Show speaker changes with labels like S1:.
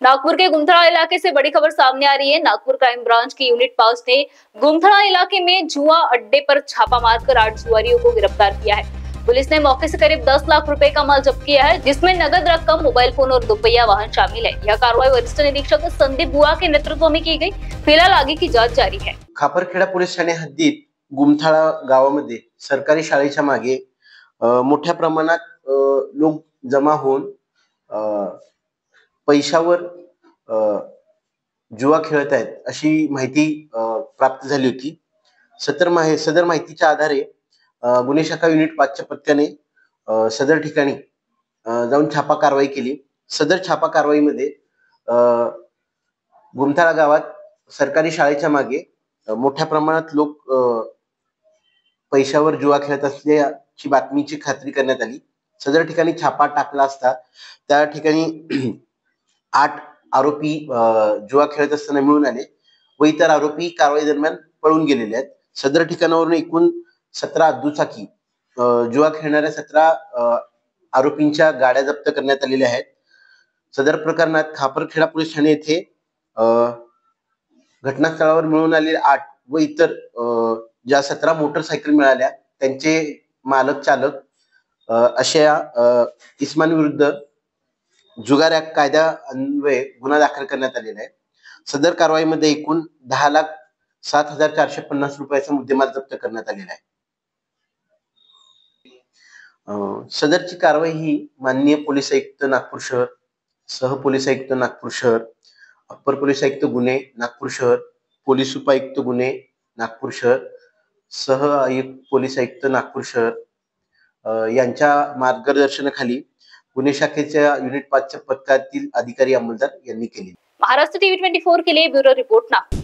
S1: नागपुर के गुमथड़ा इलाके से बड़ी खबर सामने आ रही है। नागपुर क्राइम ब्रांच की यूनिट पास ने गुमथड़ा इलाके में जुआ अड्डे पर छापा मारकर 8 जुआरियों को गिरफ्तार किया है। पुलिस ने मौके से करीब 10 लाख रुपए का माल जब्त किया है, जिसमें नगद रकम, मोबाइल फोन और दुपहिया वाहन शामिल है। यह कार्रवाई वरिष्ठ निरीक्षक संदीप बुआ के नेतृत्व में की गई। फिलहाल आगे की जांच जारी है।
S2: खापरखेडा पोलीस ठाणे हद्दीत गुमथाळा गावामध्ये सरकारी शाळेच्या मागे मोठ्या प्रमाणात लोक जमा होऊन पैशावर जुआ खेळत आहेत अशी माहिती प्राप्त झाली होती। सदर माहितीच्या आधारे गुन्हे शाखा युनिट 5च्या पथकाने सदर ठिकाणी जाऊन छापा कारवाई केली। सदर छापा कारवाईमध्ये गुमथाळा गावात सरकारी शाळेच्या मागे मोठ्या प्रमाणात लोक पैशावर जुआ खेळत असल्याची बातमीची खात्री करण्यात आली। सदर ठिकाणी छापा टाकला असता त्या ठिकाणी 8 आरोपी जुआ खेळत असताना मिळून आले व इतर आरोपी कारवाई दरम्यान पळून गेलेले आहेत। सदर ठिकाणावरून एकूण 17 दुचाकी जुआ खेळणाऱ्या 17 आरोपींच्या गाड्या जप्त करण्यात आलेल्या आहेत। सदर प्रकरणात खापरखेडा पोलीस ठाणे येथे घटनास्थळावर मिळून आलेले 8 व इतर ज्या 17 मोटरसायकल मिळाल्या त्यांचे मालक चालक अशा इसमांविरुद्ध जुगार कायदा अन्वये गुन्हा दाखल करण्यात आलेला आहे। सदर कारवाईमध्ये एकूण 10,07,450 रुपयाचा मुद्देमाल जप्त करण्यात आलेला आहे। सदरची कारवाई ही माननीय पोलीस आयुक्त नागपूर शहर, सह पोलीस आयुक्त नागपूर शहर, अप्पर पोलीस आयुक्त गुन्हे नागपूर शहर, पोलीस उपायुक्त गुन्हे नागपूर शहर, सह पोलीस आयुक्त नागपूर शहर यांच्या मार्गदर्शनाखाली गुन्हे शाखेच्या युनिट 5च्या पथकातील अधिकारी अंमलदार यांनी केली।
S1: महाराष्ट्र टीवी 24 के लिए ब्यूरो रिपोर्ट नागपूर।